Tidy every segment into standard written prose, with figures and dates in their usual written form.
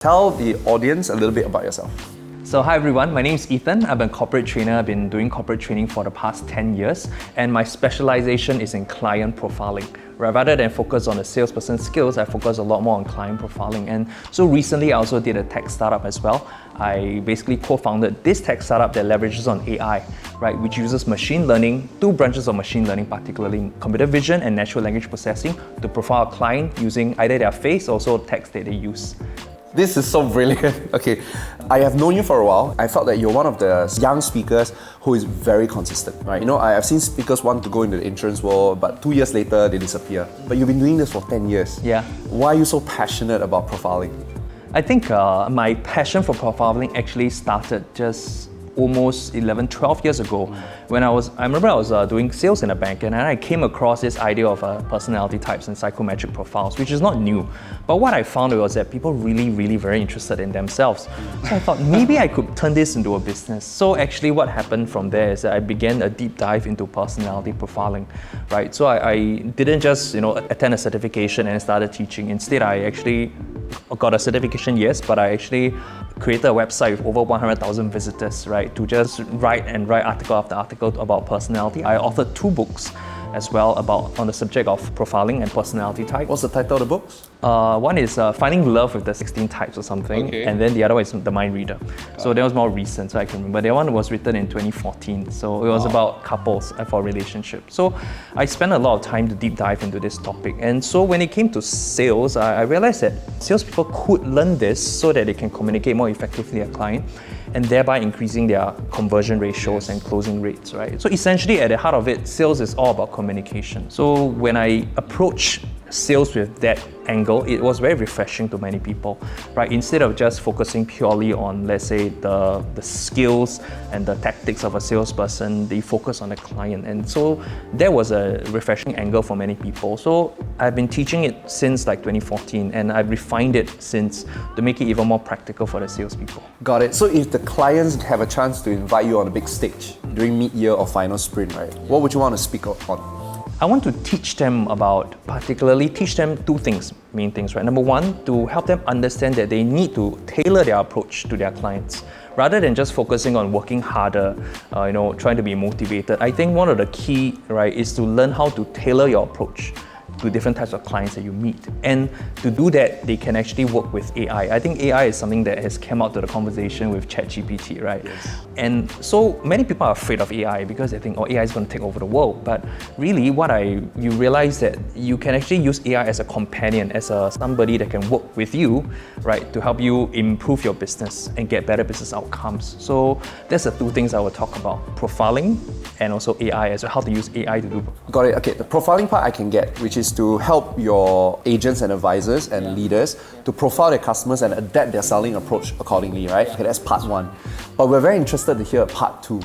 Tell the audience a little bit about yourself. So hi everyone, my name is Ethan. I'm a corporate trainer. I've been doing corporate training for the past 10 years and my specialization is in client profiling. Rather than focus on the salesperson skills, I focus a lot more on client profiling. And so recently I also did a tech startup as well. I basically co-founded this tech startup that leverages on AI, right, which uses machine learning, two branches of machine learning, particularly computer vision and natural language processing, to profile a client using either their face or also text that they use. This is so brilliant. Okay, I have known you for a while. I felt that you're one of the young speakers who is very consistent, right? You know, I've seen speakers want to go into the insurance world, but 2 years later, they disappear. But you've been doing this for 10 years. Yeah. Why are you so passionate about profiling? I think my passion for profiling actually started just almost 11, 12 years ago when I remember I was doing sales in a bank and I came across this idea of personality types and psychometric profiles, which is not new. But what I found was that people really very interested in themselves. So I thought maybe I could turn this into a business. So actually what happened from there is that I began a deep dive into personality profiling, right? So I didn't just attend a certification and started teaching. Instead, I actually got a certification, yes, but I actually created a website with over 100,000 visitors, right, to just write article after article about personality. I authored 2 books as well on the subject of profiling and personality type. What's the title of the books? One is Finding Love with the 16 Types or something, okay. And then the other one is The Mind Reader. So that was more recent, so I can remember. The one was written in 2014, so it was about couples for relationships. So I spent a lot of time to deep dive into this topic. And so when it came to sales, I realized that salespeople could learn this so that they can communicate more effectively with their client and thereby increasing their conversion ratios and closing rates, right? So essentially at the heart of it, sales is all about communication. So when I approach sales with that angle, it was very refreshing to many people, right? Instead of just focusing purely on, let's say, the skills and the tactics of a salesperson, they focus on the client. And so that was a refreshing angle for many people. So I've been teaching it since like 2014 and I've refined it since to make it even more practical for the salespeople. Got it. So if the clients have a chance to invite you on a big stage during mid-year or final sprint, right? What would you want to speak on? I want to teach them teach them 2 things, main things, right? Number 1, to help them understand that they need to tailor their approach to their clients. Rather than just focusing on working harder, trying to be motivated. I think one of the key, right, is to learn how to tailor your approach to different types of clients that you meet. And to do that, they can actually work with AI. I think AI is something that has come out to the conversation with ChatGPT, right? Yes. And so many people are afraid of AI because they think, AI is going to take over the world. But really, you realize that you can actually use AI as a companion, as somebody that can work with you, right, to help you improve your business and get better business outcomes. So that's the 2 things I will talk about: profiling and also AI, as well, how to use AI to do. Got it. Okay, the profiling part I can get, which is to help your agents and advisors and leaders to profile their customers and adapt their selling approach accordingly, right? Okay, that's part 1. But we're very interested to hear part 2.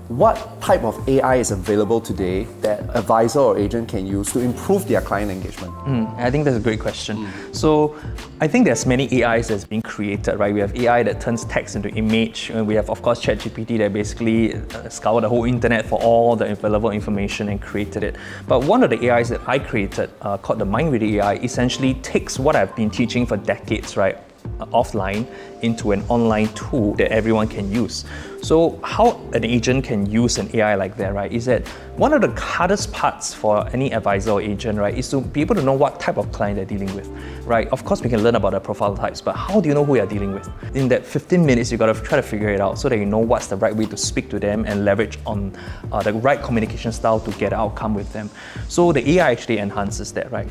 What type of AI is available today that advisor or agent can use to improve their client engagement? I think that's a great question. So I think there's many AIs that's being created, right? We have AI that turns text into image, and we have, of course, ChatGPT that basically scoured the whole internet for all the available information and created it. But one of the AIs that I created, called the Mind Reader AI, essentially takes what I've been teaching for decades, right, offline, into an online tool that everyone can use. So how an agent can use an AI like that, right, is that one of the hardest parts for any advisor or agent, right, is to be able to know what type of client they're dealing with, right? Of course, we can learn about the profile types, but how do you know who you're dealing with? In that 15 minutes, you got to try to figure it out so that you know what's the right way to speak to them and leverage on the right communication style to get an outcome with them. So the AI actually enhances that, right,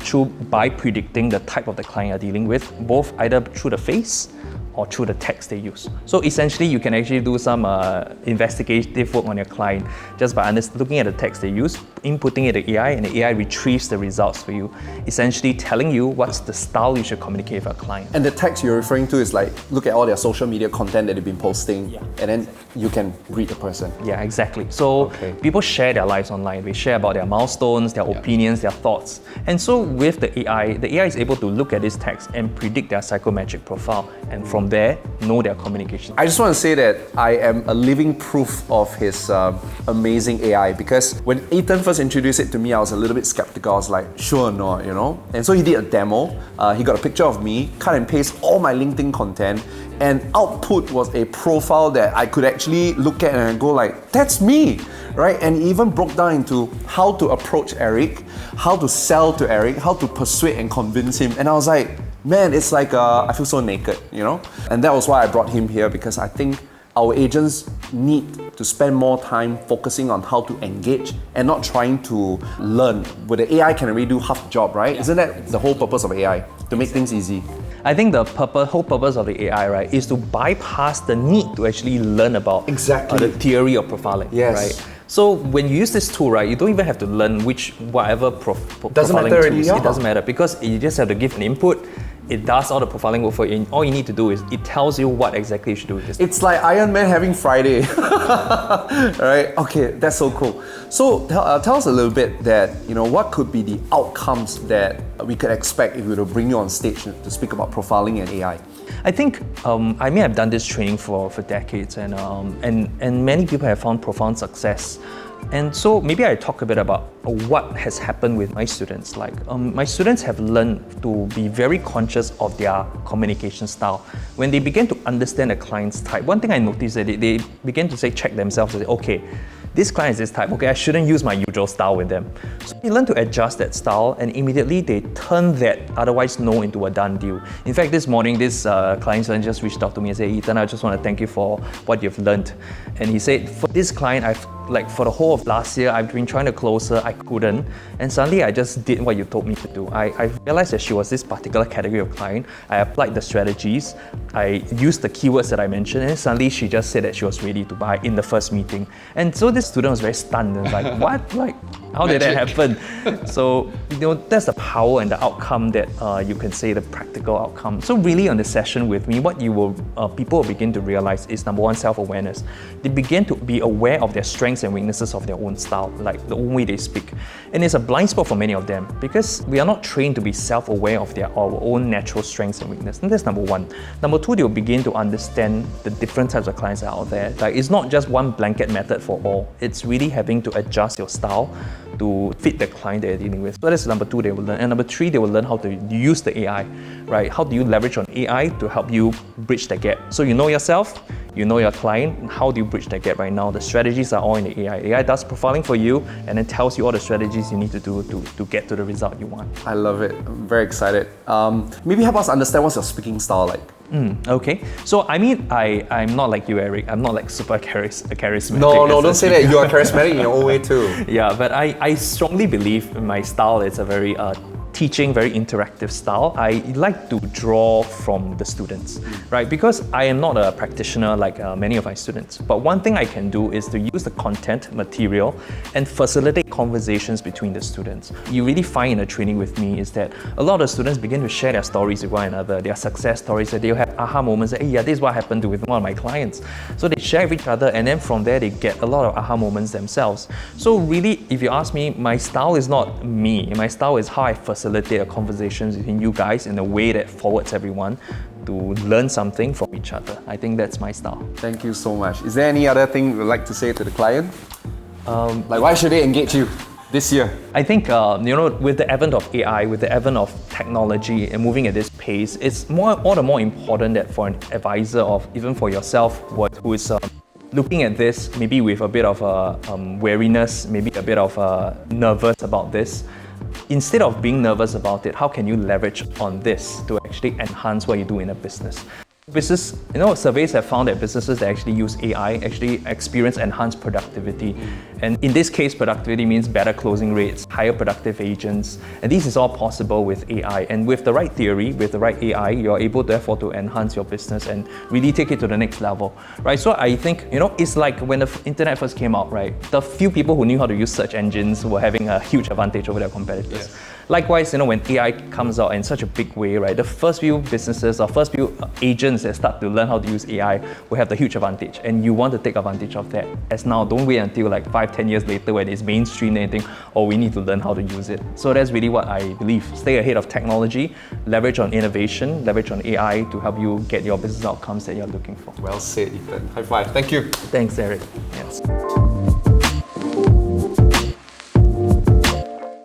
by predicting the type of the client you're dealing with, both either through the face or through the text they use. So essentially, you can actually do some investigative work on your client just by looking at the text they use, inputting it to AI, and the AI retrieves the results for you, essentially telling you what's the style you should communicate with a client. And the text you're referring to is like, look at all their social media content that they've been posting, and then you can read the person. Yeah, exactly. So people share their lives online. They share about their milestones, their opinions, their thoughts. And so with the AI is able to look at this text and predict their psychometric profile. And from from there, know their communication. I just want to say that I am a living proof of his amazing AI, because when Ethan first introduced it to me, I was a little bit skeptical. I was like, sure or not, you know? And so he did a demo. He got a picture of me, cut and paste all my LinkedIn content, and output was a profile that I could actually look at and go like, that's me, right? And he even broke down into how to approach Eric, how to sell to Eric, how to persuade and convince him. And I was like, man, it's like I feel so naked, you know? And that was why I brought him here, because I think our agents need to spend more time focusing on how to engage and not trying to learn. But the AI can already do half the job, right? Yeah. Isn't that the whole purpose of AI? To make things easy. I think the whole purpose of the AI, right, is to bypass the need to actually learn about the theory of profiling, right? So when you use this tool, right, you don't even have to learn whatever profiling tools. It doesn't matter, because you just have to give an input. It does all the profiling work for you. And all you need to do is it tells you what exactly you should do with this. It's like Iron Man having Friday, right? Okay, that's so cool. So tell us a little bit that, you know, what could be the outcomes that we could expect if we were to bring you on stage to speak about profiling and AI? I think I may have done this training for decades, and many people have found profound success. And so maybe I talk a bit about what has happened with my students. Like my students have learned to be very conscious of their communication style. When they begin to understand a client's type, one thing I noticed is that they begin to check themselves and say, okay, this client is this type, okay, I shouldn't use my usual style with them. So they learn to adjust that style, and immediately they turn that otherwise no into a done deal. In fact, this morning, this client just reached out to me and said, Ethan, I just want to thank you for what you've learned. And he said, for this client, for the whole of last year, I've been trying to close her, I couldn't. And suddenly I just did what you told me to do. I realized that she was this particular category of client. I applied the strategies. I used the keywords that I mentioned, and suddenly she just said that she was ready to buy in the first meeting. And so this student was very stunned and like, what? Like, how did that happen? So, you know, that's the power and the outcome that you can say, the practical outcome. So really on the session with me, what people will begin to realize is, number one, self-awareness. They begin to be aware of their strengths and weaknesses of their own style, like the own way they speak. And it's a blind spot for many of them, because we are not trained to be self-aware of our own natural strengths and weaknesses. And that's number one. Number two, they'll begin to understand the different types of clients that are out there. Like, it's not just one blanket method for all. It's really having to adjust your style to fit the client that you're dealing with. So that's number two they will learn. And number three, they will learn how to use the AI, right? How do you leverage on AI to help you bridge the gap? So you know yourself, you know your client, how do you bridge that gap right now? The strategies are all in the AI. AI does profiling for you and then tells you all the strategies you need to do to get to the result you want. I love it. I'm very excited. Maybe help us understand what's your speaking style like. Okay. So I mean, I'm not like you, Eric. I'm not like super charismatic. No, don't say that. You are charismatic in your own way too. Yeah, but I strongly believe in my style. It's a very teaching, very interactive style. I like to draw from the students, right? Because I am not a practitioner like many of my students. But one thing I can do is to use the content material and facilitate conversations between the students. You really find in the training with me is that a lot of students begin to share their stories with one another, their success stories, that they'll have aha moments that, hey, yeah, this is what happened with one of my clients. So they share with each other, and then from there they get a lot of aha moments themselves. So really, if you ask me, my style is not me. My style is how I facilitate a conversations between you guys in a way that forwards everyone to learn something from each other. I think that's my style. Thank you so much. Is there any other thing you'd like to say to the client? Like, why should they engage you this year? I think, with the advent of AI, with the advent of technology and moving at this pace, it's all the more important that for an advisor, or even for yourself, who is looking at this maybe with a bit of wariness, maybe a bit of nervous about this, instead of being nervous about it, how can you leverage on this to actually enhance what you do in a business? Surveys have found that businesses that actually use AI actually experience enhanced productivity. And in this case, productivity means better closing rates, higher productive agents. And this is all possible with AI. And with the right theory, with the right AI, you're able therefore to enhance your business and really take it to the next level, right? So I think, it's like when the internet first came out, right? The few people who knew how to use search engines were having a huge advantage over their competitors. Yeah. Likewise, when AI comes out in such a big way, right, the first few businesses or first few agents that start to learn how to use AI will have the huge advantage, and you want to take advantage of that. As now, don't wait until like 5 5-10 years later when it's mainstream, then you think, oh, we need to learn how to use it. So that's really what I believe. Stay ahead of technology, leverage on innovation, leverage on AI to help you get your business outcomes that you're looking for. Well said, Ethan. High five. Thank you. Thanks, Eric. Yes.